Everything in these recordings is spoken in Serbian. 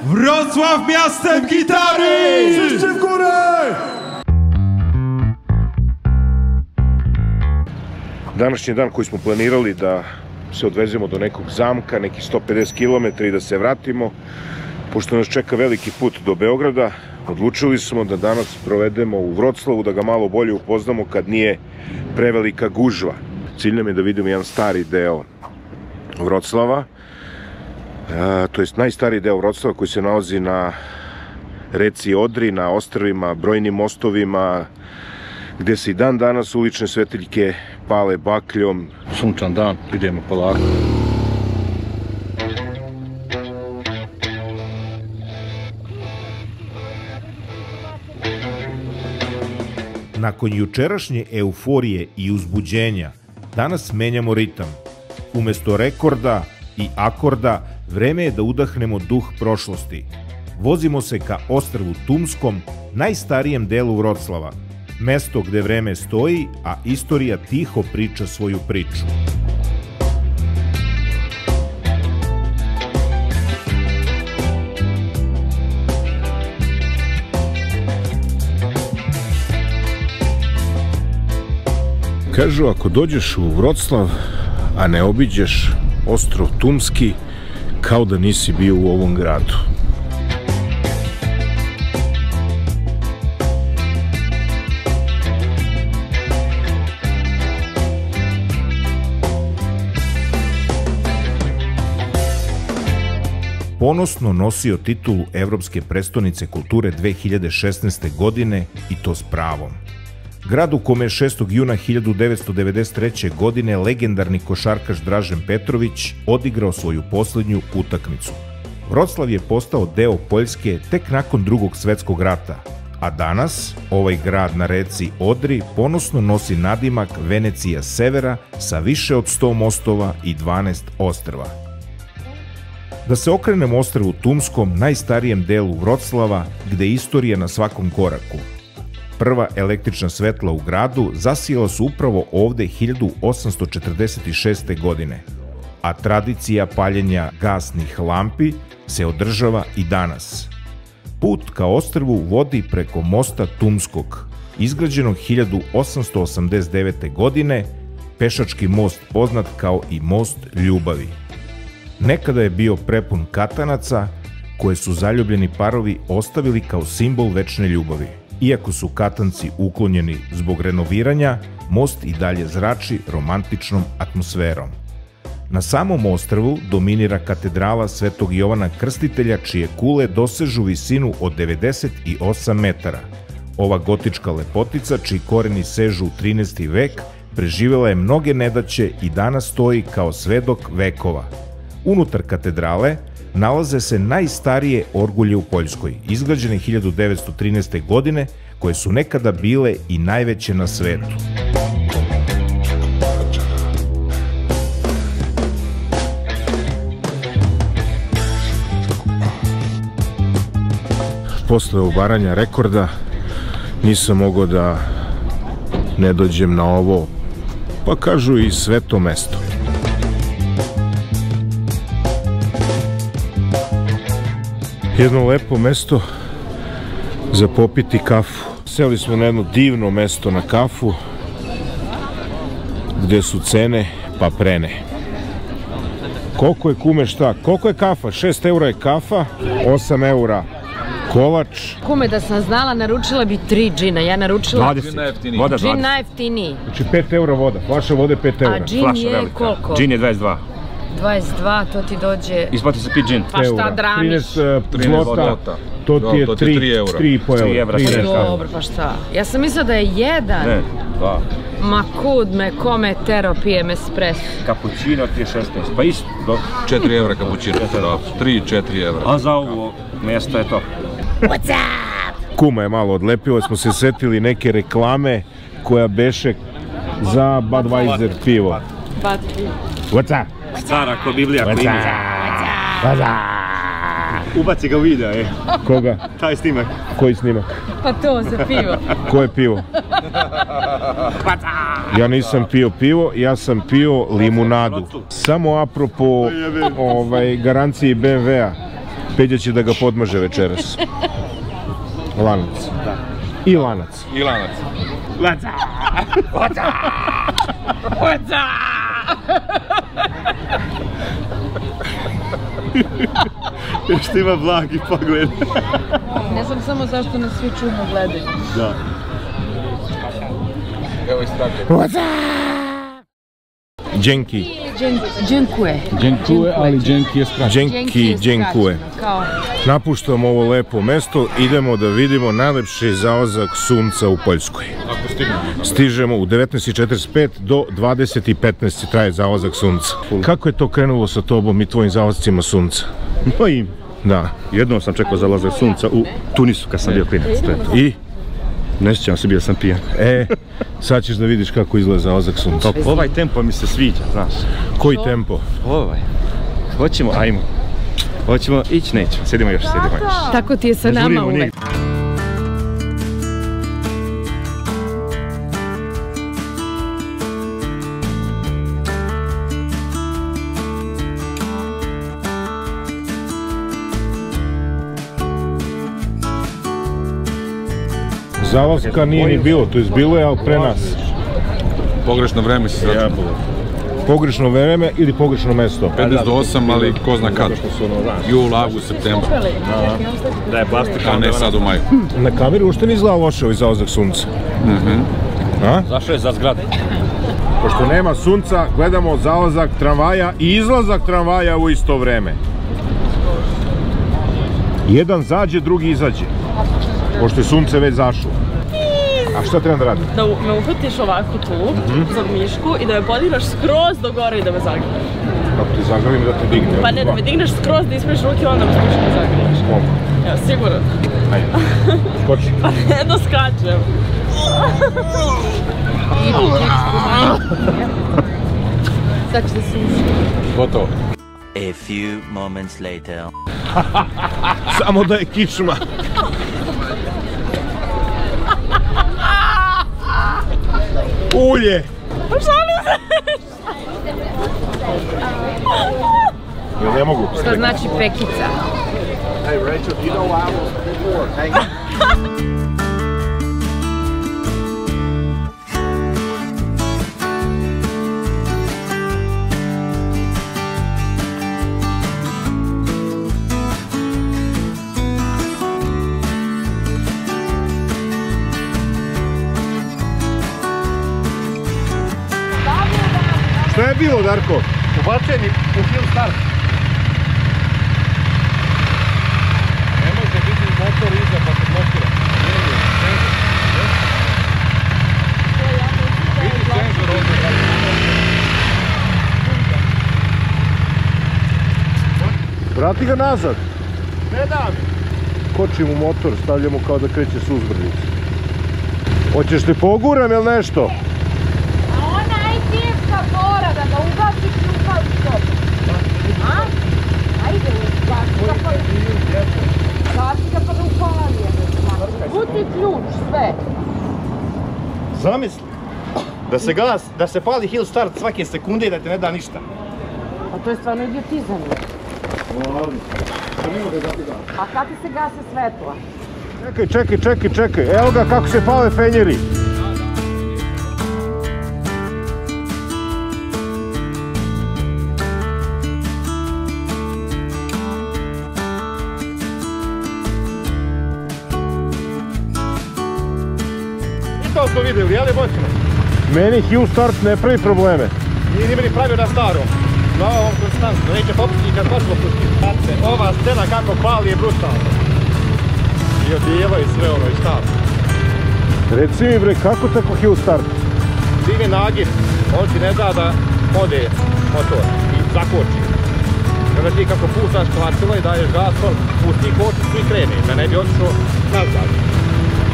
Wrocław miastem gitary! Wszyscy w górę! Današnji dan koji smo planirali da se odvezemo do nekog zamka, nekih 150 km i da se vratimo, pošto nas čeka veliki put do Beograda, odlučili smo da danas provedemo u Vroclavu, da ga malo bolje upoznamo kad nije prevelika gužva. Cilj nam je da vidimo jedan stari deo Vroclava, to jest najstariji deo Vroclava koji se nalazi na reci Odri, na ostrvima, brojnim mostovima, gde se i dan danas ulične svetiljke pale bakljom. Sunčan dan, idemo polako. Nakon jučerašnje euforije i uzbuđenja, danas menjamo ritam. Umesto rekorda i akorda, vreme je da udahnemo duh prošlosti. Vozimo se ka ostrvu Tumskom, najstarijem delu Vroclava. Mesto gde vreme stoji, a istorija tiho priča svoju priču. Kažu, ako dođeš u Vroclav, a ne obiđeš ostrov Tumski, kao da nisi bio u ovom gradu. Ponosno nosio titulu Evropske prestonice kulture 2016. godine i to s pravom. Grad u kome je 6. juna 1993. godine legendarni košarkaš Dražen Petrović odigrao svoju poslednju utakmicu. Vroclav je postao deo Poljske tek nakon Drugog svetskog rata, a danas ovaj grad na reci Odri ponosno nosi nadimak Venecija severa sa više od 100 mostova i 12 ostrva. Da se okrenemo ostrvu Tumskom, najstarijem delu Vroclava, gde je istorija na svakom koraku. Prva električna svetla u gradu zasijala su upravo ovde 1846. godine, a tradicija paljenja gasnih lampi se održava i danas. Put ka ostrvu vodi preko mosta Tumskog, izgrađenog 1889. godine, pešački most poznat kao i most ljubavi. Nekada je bio prepun katanaca koje su zaljubljeni parovi ostavili kao simbol večne ljubavi. Iako su katanci uklonjeni zbog renoviranja, most i dalje zrači romantičnom atmosferom. Na samom ostrvu dominira katedrala Svetog Jovana Krstitelja, čije kule dosežu visinu od 98 metara. Ova gotička lepotica, čiji koreni sežu u 13. vek, preživela je mnoge nedaće i danas stoji kao svedok vekova. Unutar katedrale nalaze se najstarije orgulje u Poljskoj, izgrađene 1913. godine, koje su nekada bile i najveće na svetu. Posle obaranja rekorda nisam mogao da ne dođem na ovo, pa kažu i sveto mesto. Jedno lepo mesto za popiti kafu. Seli smo na jedno divno mesto na kafu, gde su cene pa prene. Koliko je, kume, šta? Koliko je kafa? 6 eura je kafa, 8 eura kolač. Kume, da sam znala, naručila bi 3 džina. Ja naručila... 20. Voda 20. Džin najjeftiniji. Znači 5 eura voda, flaša vode 5 eura. A džin je koliko? Džin je 22. 22, to ti dođe... Isplati se pit džin. Pa šta dramiš? 13 zlota, to ti je 3,5 eura. Dobro, pa šta? Ja sam mislila da je 1. Ne, 2. Ma kud me, kome tero pijem espresso. Kapućino ti je 16, pa isto. 4 evra kapućino, 3-4 evra. A za ovo mjesto je to. What's up? Kuma je malo odlepila, smo se setili neke reklame koja beše za Budweiser pivo. What's up? Stara ko Biblija klima. Ubaci ga u video, Koga? taj snimak. Koji snimak? Pa to za pivo. Ko je pivo? Ja nisam pio pivo, ja sam pio limunadu. Samo apropo garanciji BMW-a, Peđa će da ga podmaže večeras. Lanac. I lanac. I lanac. Što ima blagi pogled. Ne znam samo zašto nas svi čudno gledaju. Da. Evo istrađe. Dženki. Dženkuje. Dženkuje, ali Dženki je skraćeno. Dženkuje. Napuštamo ovo lepo mesto, idemo da vidimo najlepši zalazak sunca u Poljskoj. Stižemo u 19:45 do 20:15 traje zalazak sunca. Kako je to krenulo sa tobom i tvojim zalazcima sunca? Mojim. Da. Jednom sam čekao zalazak sunca u Tunisu kad sam bio klinac. I? Ne sjećam se, bio sam pijan. Sad ćeš da vidiš kako izgleda zalazak sunca. Ovaj tempo mi se sviđa, znaš. Koji tempo? Ovaj. Hoćemo, ajmo. Hoćemo ići, nećemo. Sjedimo još. Tako ti je sa nama uvek. Zalaska nije ni bilo, to je bilo je, ali pre nas. Pogrešno vreme si srećno. Pogrešno vreme ili pogrešno mesto? 15 do 8, ali ko zna kad. Jul, avgust, septembar. Da je plastika. A ne sad u maju. Na kameri uopšte ne izgleda loše ovaj zalazak sunca. Zašto je za zgradu? Pošto nema sunca, gledamo zalazak tramvaja i izlazak tramvaja u isto vreme. Jedan zađe, drugi izađe. Pošto je sunce već zašlo. A šta treba da radim? Da me uhvatiš ovako tu, za mišku i da me podigneš skroz do gore i da me zagrliš. Kako te zagrlim da te digne? Pa ne, da me digneš skroz, da ispreš ruke, onda me spušiš da zagrliš. Koliko? Evo, sigurno. Ajde. Skoči. Jedno skačem. Sad će da se uši. Gotovo. A few moments later. Samo da je kičma. Ulje! Ja ne mogu. Što znači pekica? Hey Rachel, you know I was before. Hang on. Šta je bilo, Darko? Ubačeni u Hill Start. Ne može biti motor iza pa se blokira. Vidi senzor ovdje. Vrati ga nazad. Ne dam. Kočimo motor, stavljamo kao da kreće s uzbrdice. Hoćeš te poguram ili nešto? Da ga ugasiš i upališ dobro. A? Ajde, gasi ga pa da upali. Puti ključ, sve. Zamisli. Da se pali Hill Start svake sekunde i da te ne da ništa. Pa to je stvarno idiotizam. A kad ti se gase svetla? Čekaj. Evo ga kako se pale fenjeri. To smo vidjeli, jel je moćno? Meni Hill Start ne pravi probleme. Nije ni meni pravio na starom. Na ovom konstantno, neće popustiti kad možemo pustiti. Ova scena kako pali je brutalna. I odijevaju sve ono i šta. Reci mi bre, kako tako Hill Start? Divi nagib, on ti ne da da ode motor i zakoči. Kada ti kako puštaš kvarcila i daješ gas, on pusti kočicu i krene, da ne bi otišao nazad.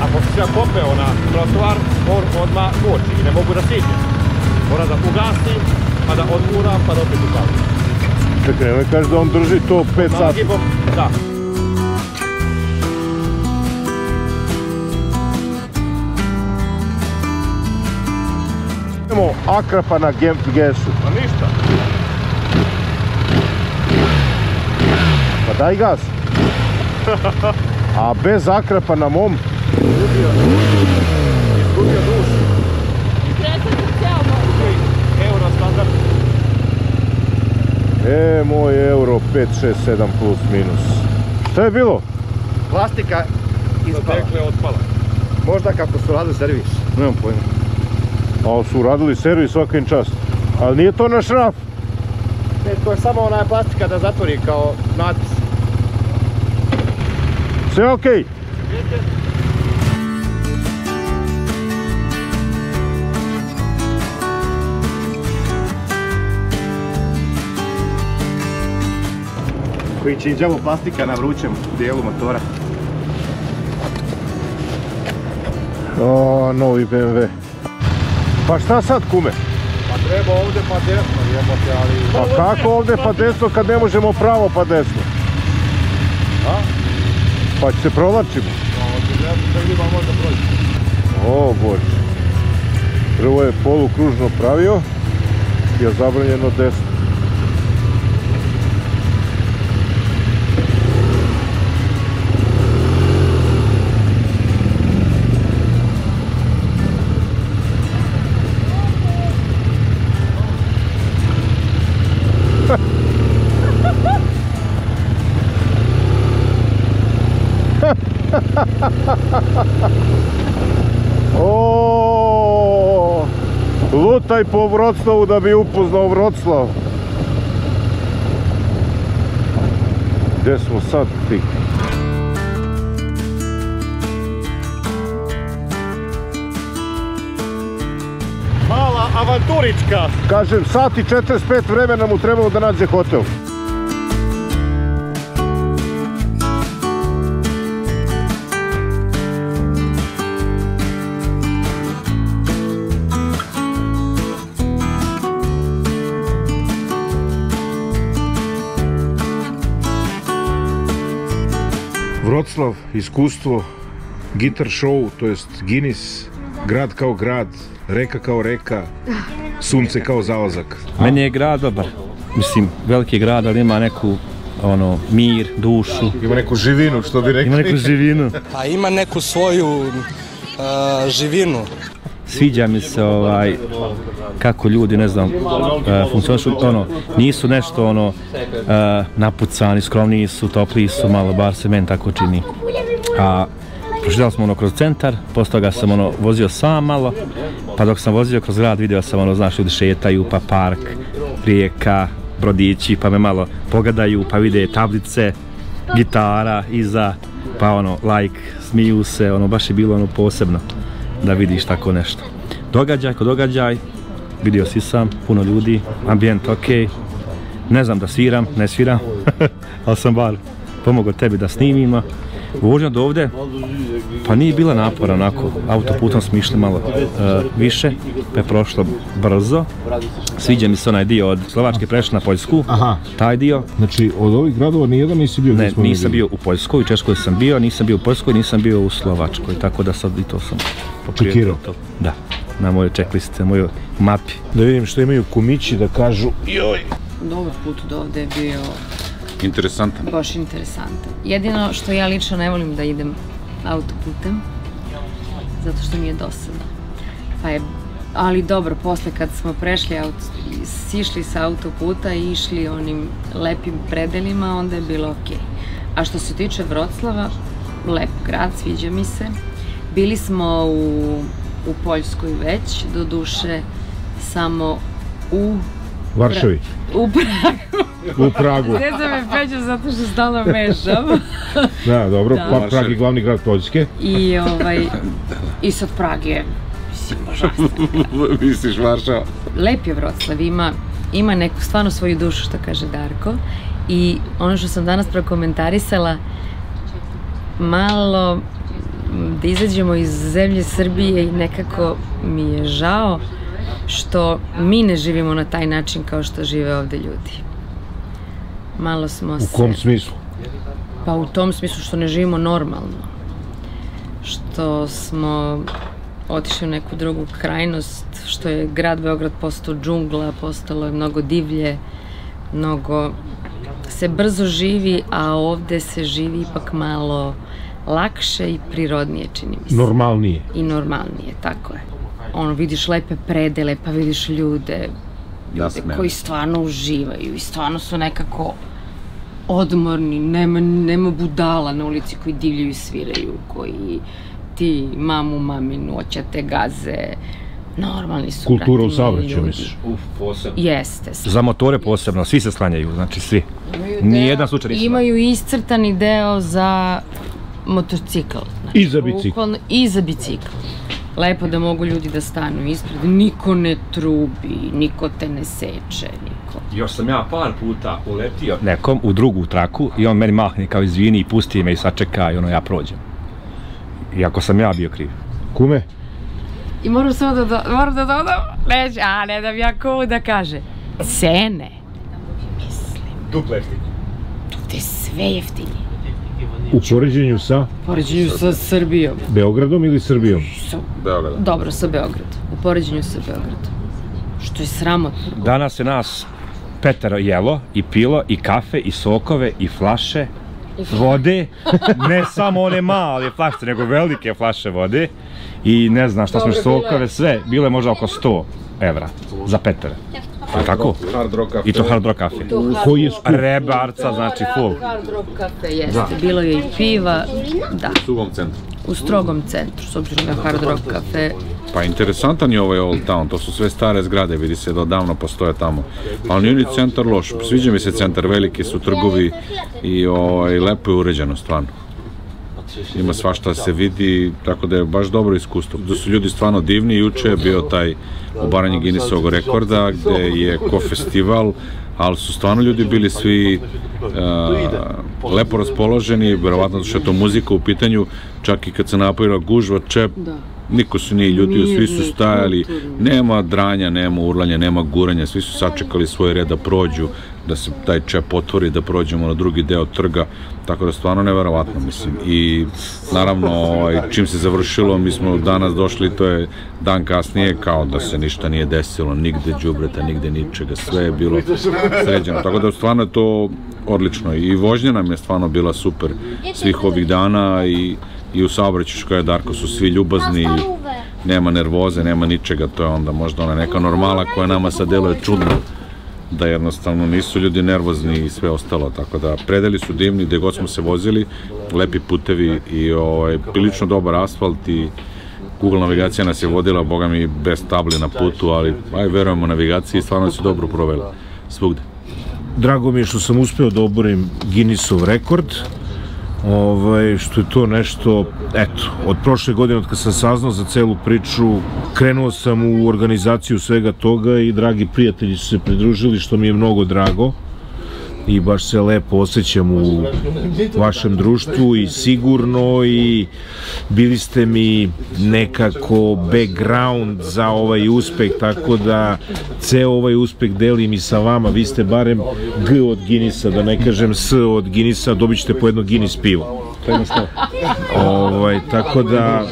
A pošto se ja popeo na trotoar, on odmah koči i ne mogu da stigne. Mora da ugasim, pa da odguram, pa da opet upalim. Čekaj, ne kažeš da on drži to 5 sati? Nagibom, da. imamo akrapa na gesu? Pa ništa. Pa daj gas. A bez akrapa na mom? Izgubio dušu. Euro standard. Moj euro 5, 6, 7 plus minus. Šta je bilo? Plastika ispala. Otpala. Možda kako su radili servis. Nemam pojma. A su radili servis svaka im čast. Ali nije to naš raf. Ne, to je samo ona plastika da zatvori kao natpis. Sve okej? Koji će đavo plastika na vrućem dijelu motora. O, novi BMW. Pa šta sad, kume? Pa treba ovdje pa desno, jebote, ali... Pa kako ovdje pa desno kad ne možemo pravo pa desno? A? Pa će se provlačimo. Da vidimo možda proći. O Bože. Prvo je polukružno pravio, je zabranjeno desno. O, lutaj po Vroclavu da bi upoznao Vroclav. Gdje smo sad ti? Mala avanturička. Kažem, sat i 45 vremena mu trebalo da nađe hotel. Vroclav, iskustvo, gitar show, to jest Guinness, grad kao grad, reka kao reka, sunce kao zalazak. Meni je grad dobar, mislim, veliki grad, ali ima neku, mir, dušu. Ima neku živinu, što bi rekli. Ima neku živinu. A ima neku svoju živinu. Sviđa mi se kako ljudi, ne znam, funkcionišu, nisu nešto napucani, skromniji su, topliji su, malo, bar se meni tako čini. A prošli smo kroz centar, posle toga sam vozio sam malo, pa dok sam vozio kroz grad vidio sam znaš, ljudi šetaju, pa park, rijeka, brodići, pa me malo pogledaju, pa vide tablice, gitara iza, pa like, smiju se, baš je bilo posebno da vidiš tako nešto. Događaj ko događaj, vidio si sam, puno ljudi, ambijent ok, ne znam da sviram, ne sviram, ali sam bar pomogao tebi da snimimo. Vožnja do ovdje, pa nije bila napora onako, autoputom smo išli malo više, pa je prošlo brzo. Sviđa mi se onaj dio od Slovačke prešli na Poljsku, taj dio. Znači od ovih gradova nijedan nisi bio? Ne, nisam bio u Poljskoj, u Češkoj sam bio, nisam bio u Poljskoj, nisam bio u Slovačkoj, tako da sad i to sam čekirao. Da, na mojoj checkliste, na mojoj mapi. Da vidim što imaju kumići da kažu joj. Dobar put do ovde je bio Interesantan. baš interesantan. Jedino što ja lično ne volim da idem autoputem, zato što mi je dosadno. Ali dobro, posle kad smo prešli, sišli sa autoputa i išli onim lepim predelima, onda je bilo ok. A što se tiče Vroclava, lep grad, sviđa mi se. Bili smo u Poljskoj već, do duše samo u Varšavi. U Pragu. U Pragu. Zezam me Peđa zato što stalno mešam. Da, dobro, pa Prag je glavni grad Poljske. I sad Prag je, mislim, užasno. Misliš Varšava? Lep je Vroclav, ima neku stvarno svoju dušu, što kaže Darko. I ono što sam danas prokomentarisala, malo da izađemo iz zemlje Srbije i nekako mi je žao što mi ne živimo na taj način kao što žive ovde ljudi. Malo smo se... U kom smislu? Pa u tom smislu što ne živimo normalno. Što smo otišli u neku drugu krajnost, što je grad Beograd postao džungla, postalo je mnogo divlje, mnogo se brzo živi, a ovde se živi ipak malo lakše i prirodnije, čini mi se. Normalnije. I normalnije, tako je. Ono, vidiš lepe predele, pa vidiš ljude koji stvarno uživaju i stvarno su nekako odmorni, nema budala na ulici koji divljaju i sviraju, koji ti mamu, maminu, oćate, gaze, normalni su. Kultura u saobraćaju, misliš? Posebno. Jeste. Za motore posebno, svi se sklanjaju, znači svi. Nijedan slučaj nisam. Imaju iscrtani deo za motocikl. I za bicikl. I za bicikl. Lepo da mogu ljudi da stanu ispred, niko ne trubi, niko te ne seče, niko. Još sam ja par puta uletio nekom u drugu traku i on meni mahne kao izvini i pusti me i sačeka i ono ja prođem. Iako sam ja bio kriv. Kume? I moram samo da dodam, ne da bi ja komu da kaže. Cene, mislim. Duplo jeftinije. Ovde je sve jeftinije. U poređenju sa? U poređenju sa Srbijom. Beogradom ili Srbijom? Beogradom. Dobro, sa Beogradom. U poređenju sa Beogradom. Što je sramotno. Danas je nas 5 jelo i pilo i kafe i sokove i flaše vode. Ne samo one male flaše, nego velike flaše vode. I ne znam šta smo još sokove, sve. Bilo je možda oko 100 evra za 5. Je tako? Hard rock kafe. I to hard rock kafe. Koji je skup? Rebarca, znači full. Hard rock kafe jeste. Bilo je i piva, da. U strogom centru. U strogom centru, s obzirom na hard rock kafe. Pa interesantan je ovaj Old Town, to su sve stare zgrade, vidi se da odavno postoje tamo. Ali nije ni centar loš, sviđa mi se centar, veliki su trgovi i lepo je uređeno stvarno. Ima svašta se vidi, tako da je baš dobro iskustvo. Da su ljudi stvarno divni, juče je bio taj obaranje Guinnessovog rekorda gde je ko-festival, ali su stvarno ljudi bili svi lepo raspoloženi, verovatno što je to muzika u pitanju, čak i kad se napravila gužva, čep, niko se nije ljutio, svi su stajali, nema dranja, nema urlanja, nema guranja, svi su sačekali svoj red da prođu, da se taj čep otvori, da prođemo na drugi deo trga, tako da stvarno neverovatno, mislim. I naravno, čim se završilo, mi smo danas došli, to je dan kasnije, kao da se ništa nije desilo, nigde đubreta, nigde ničega, sve je bilo sređeno, tako da stvarno je to odlično. I vožnja nam je stvarno bila super svih ovih dana i u saobraćaju, što je Darko, su svi ljubazni, nema nervoze, nema ničega, to je onda možda ona neka normala koja nama sad deluje čudno, da jednostavno nisu ljudi nervozni i sve ostalo, tako da predeli su divni, gde god smo se vozili, lepi putevi i prilično dobar asfalt i Google navigacija nas je vodila, boga mi, bez tabli na putu, ali verujemo navigaciji i stvarno se dobro provela svugde. Drago mi je što sam uspeo da oborim Guinnessov rekord, što je to nešto, eto, od prošle godine, od kad sam saznao za celu priču, krenuo sam u organizaciju svega toga i dragi prijatelji su se pridružili, što mi je mnogo drago i baš se lepo osjećam u vašem društvu i sigurno i bili ste mi nekako background za ovaj uspeh, tako da ceo ovaj uspeh delim i sa vama, vi ste barem G od Guinnessa, da ne kažem S od Guinnessa, dobit ćete po jedno Guinness pivo. Tako da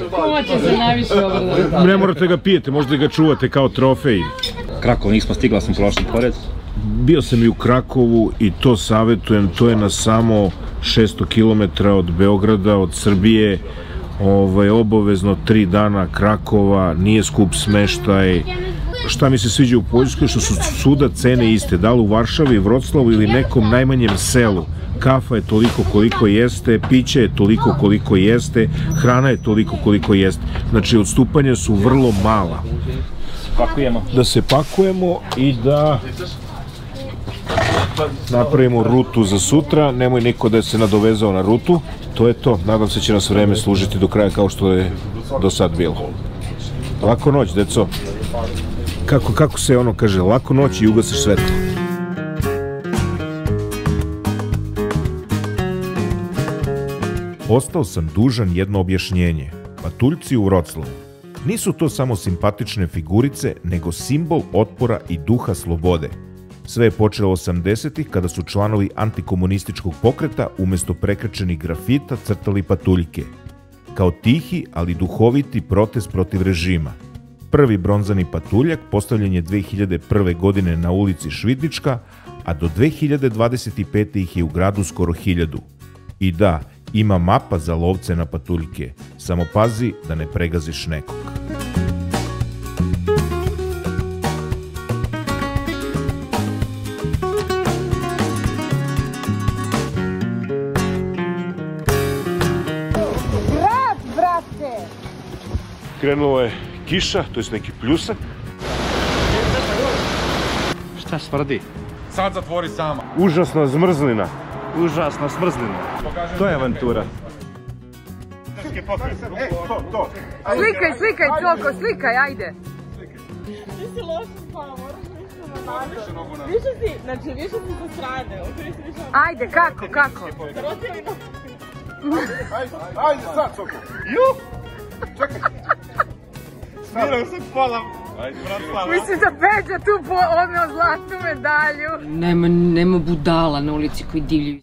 ne morate ga pijete, možda ga čuvate kao trofej. Krakov nismo stigla, sam prošli pored. Bio sam i u Krakovu i to savjetujem, to je na samo 600 km od Beograda, od Srbije, obavezno 3 dana Krakova, nije skup smeštaj. Šta mi se sviđa u Poljskoj, što su svuda cene iste, da li u Varšavi, Vroclavu ili nekom najmanjem selu. Kafa je toliko koliko jeste, piće je toliko koliko jeste, hrana je toliko koliko jeste. Znači, odstupanja su vrlo mala. Da se pakujemo i da napravimo rutu za sutra, nemoj niko da se nadovezao na rutu, to je to, nadam se će nas vreme služiti do kraja kao što je do sad bilo. Lako noć, deco. Kako se ono kaže, lako noć i ugasiš svetlo. Ostao sam dužan jedno objašnjenje. Patuljci u Vroclavu. Nisu to samo simpatične figurice, nego simbol otpora i duha slobode. Sve je počelo 80-ih kada su članovi antikomunističkog pokreta umjesto prekrečenih grafita crtali patuljke. kao tihi, ali duhoviti protest protiv režima. Prvi bronzani patuljak postavljen je 2001. godine na ulici Švidnička, a do 2025. ih je u gradu skoro 1000. I da, ima mapa za lovce na patuljke, samo pazi da ne pregaziš nekog. Krenulo je kiša, to je neki pljusak. Šta smrdi? Sad zatvori sama. Užasna zmrzlina. Užasna smrzlina. To je avantura. Slikaj, Čoko, slikaj, ajde. Ti si loš spava, moraš više na nadu. Više si sa strane. Ajde, kako? Ajde sad, Soko. Juh! Čekaj. Smirao sam pola. Mislim da Peđa tu odneo zlatnu medalju. Nema budala na ulici koji divljaju.